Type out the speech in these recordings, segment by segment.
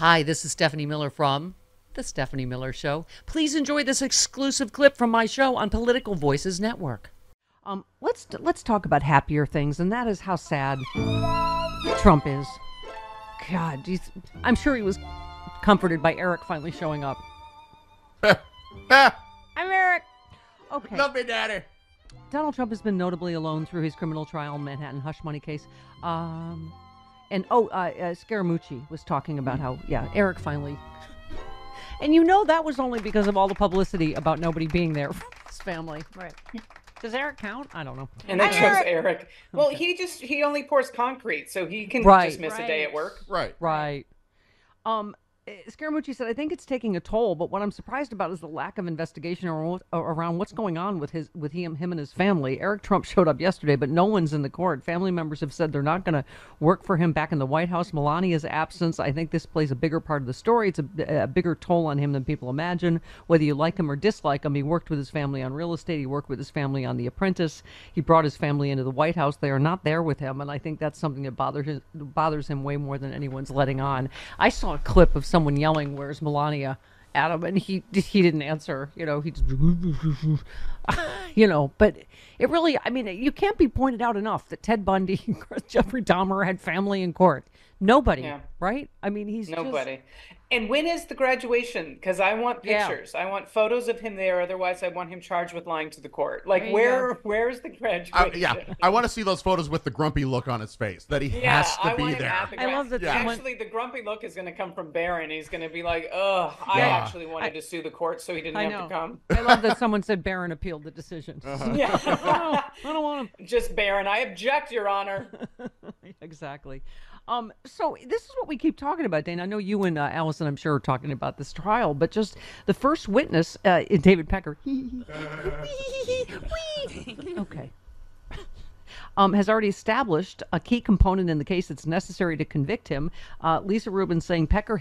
Hi, this is Stephanie Miller from The Stephanie Miller Show. Please enjoy this exclusive clip from my show on Political Voices Network. Let's talk about happier things, and that is how sad Trump is. God, I'm sure he was comforted by Eric finally showing up. I'm Eric. Okay. Love me, Daddy. Donald Trump has been notably alone through his criminal trial in Manhattan hush money case. Scaramucci was talking about how, Eric finally... And that was only because of all the publicity about nobody being there for his family. Right. Does Eric count? I don't know. And they chose Eric. Well, okay. He only pours concrete, so he can just miss a day at work. Right. Scaramucci said, I think it's taking a toll, but what I'm surprised about is the lack of investigation around what's going on with him and his family. Eric Trump showed up yesterday, but no one's in the court. Family members have said they're not going to work for him back in the White House. Melania's absence, I think this plays a bigger part of the story. It's a bigger toll on him than people imagine. Whether you like him or dislike him, he worked with his family on real estate. He worked with his family on The Apprentice. He brought his family into the White House. They are not there with him, and I think that's something that bothers him way more than anyone's letting on. I saw a clip of someone yelling, "Where's Melania?" at him, and he didn't answer. He just, but it really, you can't be pointed out enough that Ted Bundy, Jeffrey Dahmer had family in court. Nobody, right? He's nobody. And when is the graduation? Because I want pictures. I want photos of him there. Otherwise, I want him charged with lying to the court. Where's the graduation? I want to see those photos with the grumpy look on his face, that he has to be there. I love that. Actually, the grumpy look is going to come from Barron. He's going to be like, I actually wanted to sue the court, so he didn't have to come. I love that someone said Barron appealed the decision. Yeah. I don't want him. Just Barron. I object, Your Honor. Exactly. So this is what we keep talking about, Dana. I know you and Allison, I'm sure, are talking about this trial, but just the first witness, David Pecker, okay, has already established a key component in the case that's necessary to convict him. Lisa Rubin saying Pecker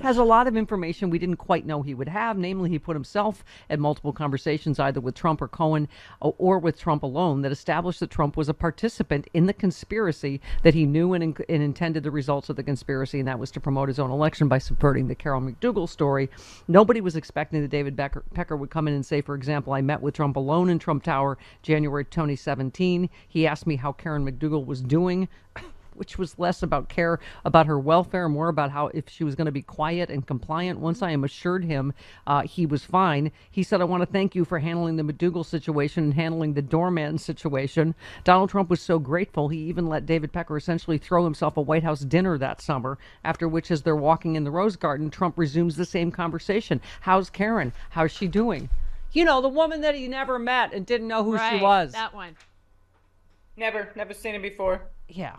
has a lot of information we didn't quite know he would have. Namely, he put himself at multiple conversations, either with Trump or Cohen or with Trump alone, that established that Trump was a participant in the conspiracy, that he knew and intended the results of the conspiracy, and that was to promote his own election by subverting the Carol McDougal story. Nobody was expecting that David Pecker would come in and say, for example, I met with Trump alone in Trump Tower, January 2017. He asked me how Karen McDougal was doing, which was less about care about her welfare, more about how if she was going to be quiet and compliant. Once I am assured him he was fine, he said, I want to thank you for handling the McDougal situation and handling the doorman situation. Donald Trump was so grateful, he even let David Pecker essentially throw himself a White House dinner that summer, after which, as they're walking in the Rose Garden, Trump resumes the same conversation. How's Karen? How's she doing? The woman that he never met and didn't know who she was. That one. Never seen it before. Yeah.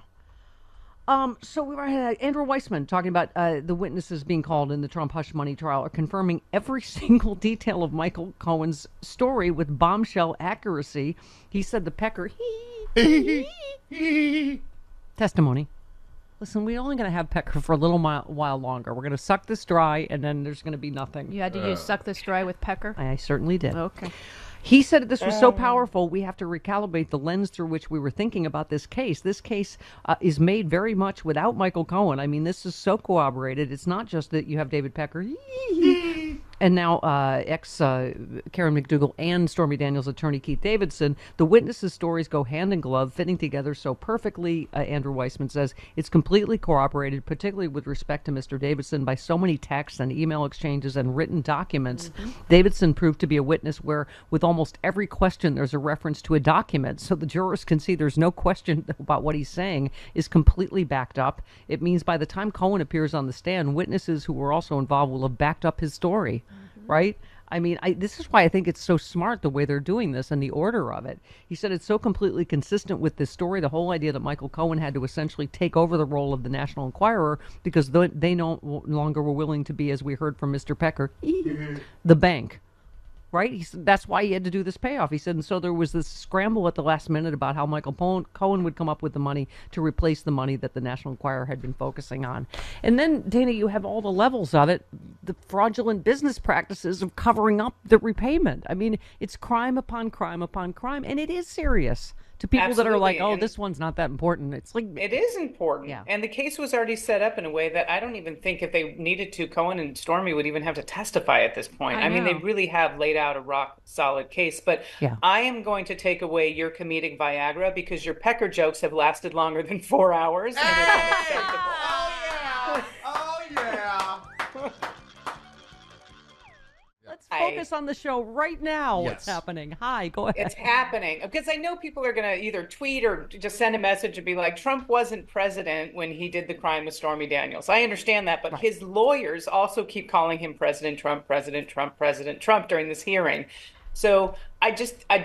So we had Andrew Weisman talking about the witnesses being called in the Trump hush money trial are confirming every single detail of Michael Cohen's story with bombshell accuracy. He said the Pecker testimony. Listen, we're only going to have Pecker for a little while longer. We're going to suck this dry, and then there's going to be nothing. You had to use suck this dry with Pecker? I certainly did. Okay. He said this was so powerful, we have to recalibrate the lens through which we were thinking about this case. This case is made very much without Michael Cohen. This is so corroborated. It's not just that you have David Pecker and now Karen McDougal and Stormy Daniels' attorney Keith Davidson. The witnesses' stories go hand in glove, fitting together so perfectly, Andrew Weisman says. It's completely corroborated, particularly with respect to Mr. Davidson, by so many texts and email exchanges and written documents. Mm-hmm. Davidson proved to be a witness where, with almost every question, there's a reference to a document, so the jurors can see there's no question about what he's saying is completely backed up. It means by the time Cohen appears on the stand, witnesses who were also involved will have backed up his story. Right? This is why I think it's so smart the way they're doing this and the order of it. He said it's so completely consistent with this story, the whole idea that Michael Cohen had to essentially take over the role of the National Enquirer because they no longer were willing to be, as we heard from Mr. Pecker, the bank. Right? He said that's why he had to do this payoff. He said, and so there was this scramble at the last minute about how Michael Cohen would come up with the money to replace the money that the National Enquirer had been focusing on. And then, Dana, you have all the levels of it, the fraudulent business practices of covering up the repayment. It's crime upon crime upon crime, and it is serious. To people that are like, Absolutely. oh, And this one's not that important. It's like, it is important. yeah, And the case was already set up in a way that I don't even think if they needed to, Cohen and Stormy would even have to testify at this point. I I mean, they know. really have laid out a rock solid case. But yeah. I am going to take away your comedic Viagra because your Pecker jokes have lasted longer than 4 hours, and it's unacceptable. Oh yeah! Oh yeah! Let's focus on the show right now. What's Yes. happening? Hi, go ahead. It's happening because I know people are going to either tweet or just send a message and be like, Trump wasn't president when he did the crime with Stormy Daniels. I understand that, but his lawyers also keep calling him President Trump, President Trump, President Trump during this hearing. So I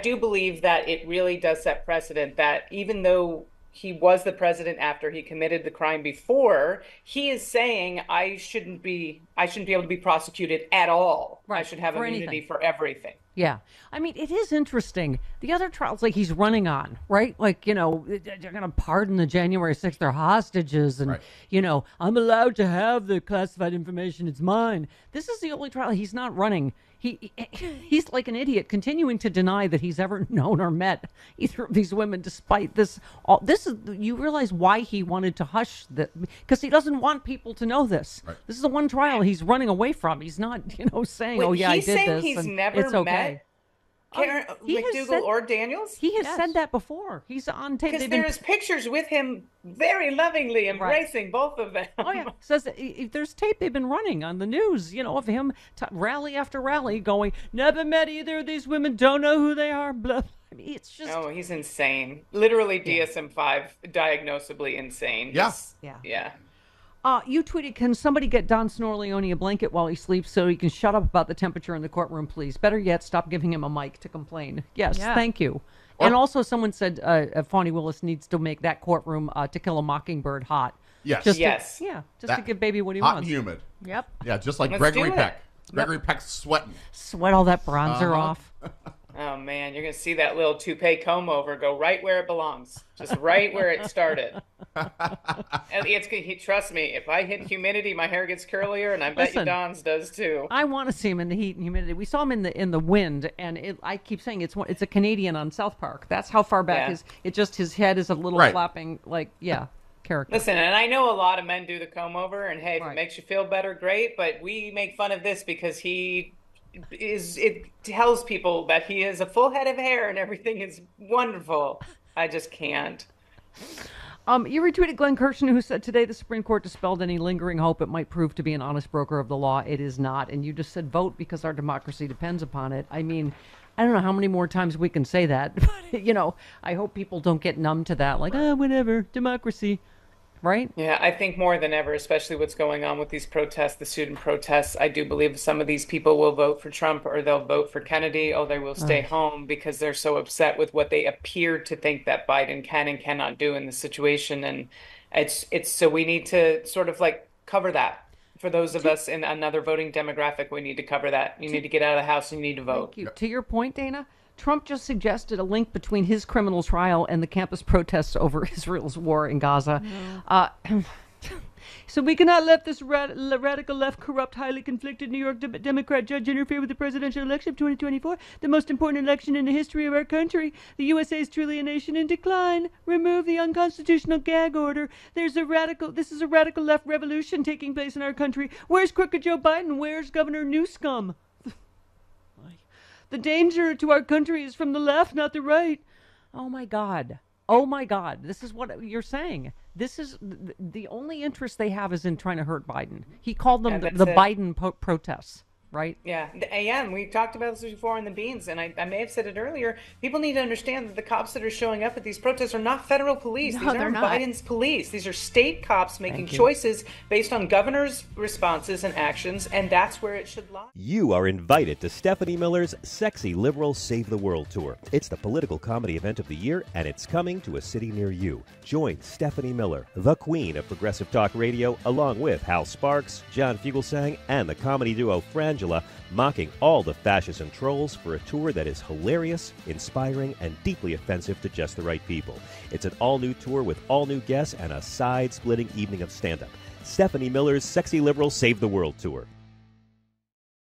do believe that it really does set precedent that even though he was the president after he committed the crime before, he is saying I shouldn't be able to be prosecuted at all. I Right, should have for immunity anything. for everything. Yeah. I mean, it is interesting. The other trials, like he's running on, right? Like, they're going to pardon the January 6th. They're hostages. And, Right. I'm allowed to have the classified information. It's mine. This is the only trial he's not running. He's like an idiot, continuing to deny that he's ever known or met either of these women, despite this. You realize why he wanted to hush that, because he doesn't want people to know this. Right. This is the one trial he's running away from. He's not, saying, Wait, "Oh yeah, I he's did saying this." he's and never it's okay. met Karen he has McDougal said- or Daniels? He has Yes. said that before. He's on tape. Because They've been- there's pictures with him very lovingly embracing both of them. Oh yeah, says that there's tape they've been running on the news, of him rally after rally going, never met either of these women, don't know who they are. Blah. I mean, it's just Oh, he's insane. Literally DSM-5, diagnosably insane. Yeah. Yeah. You tweeted, can somebody get Don Snorleone a blanket while he sleeps so he can shut up about the temperature in the courtroom, please? Better yet, stop giving him a mic to complain. Yes, Yeah. thank you. And also someone said Fawny Willis needs to make that courtroom To Kill a Mockingbird hot. Yes. Just Yes. To, just to That- give baby what he Hot wants. and humid. Yep. Yeah, just like Let's Gregory do it. Peck. Gregory Peck's sweating. Sweat all that bronzer off. Oh man, you're gonna see that little toupee comb over go right where it belongs, just right where it started. And trust me, if I hit humidity, my hair gets curlier, and I bet you Listen. Don's does too. I want to see him in the heat and humidity. We saw him in the wind, and I keep saying it's a Canadian on South Park. That's how far back his head is a little Right. flapping character. Listen, and I know a lot of men do the comb over, and hey, if Right. it makes you feel better, great. But we make fun of this because it tells people that he has a full head of hair and everything is wonderful. I just can't. You retweeted Glenn Kirshner, who said today the Supreme Court dispelled any lingering hope it might prove to be an honest broker of the law. It is not. And you just said vote because our democracy depends upon it. I mean, I don't know how many more times we can say that. But, I hope people don't get numb to that. Like, whatever, democracy. Right? Yeah, I think more than ever, especially what's going on with these protests, the student protests, I do believe some of these people will vote for Trump or they'll vote for Kennedy or they will stay home because they're so upset with what they appear to think that Biden can and cannot do in the situation. And it's so we need to sort of like cover that. For those of us in another voting demographic, we need to cover that. You need to get out of the house and you need to vote. Thank you. To your point, Dana, Trump just suggested a link between his criminal trial and the campus protests over Israel's war in Gaza. So we cannot let this radical left, corrupt, highly conflicted New York Democrat judge interfere with the presidential election of 2024, the most important election in the history of our country. The USA is truly a nation in decline. Remove the unconstitutional gag order. This is a radical left revolution taking place in our country. Where's crooked Joe Biden? Where's Governor Newsome? The danger to our country is from the left, not the right. Oh my God. Oh my God. This is what you're saying. This is the only interest they have is in trying to hurt Biden. He called them Yeah, the that's it. Biden protests, right? Yeah, and we talked about this before in the beans, and I may have said it earlier. People need to understand that the cops that are showing up at these protests are not federal police. No, These they're aren't not. Biden's police. These are state cops making Thank you. choices based on governor's responses and actions, and that's where it should lie. You are invited to Stephanie Miller's Sexy Liberal Save the World Tour. It's the political comedy event of the year, and it's coming to a city near you. Join Stephanie Miller, the queen of progressive talk radio, along with Hal Sparks, John Fugelsang, and the comedy duo Frangela, mocking all the fascists and trolls for a tour that is hilarious, inspiring, and deeply offensive to just the right people. It's an all-new tour with all new guests and a side-splitting evening of stand-up. Stephanie Miller's Sexy Liberal Save the World Tour.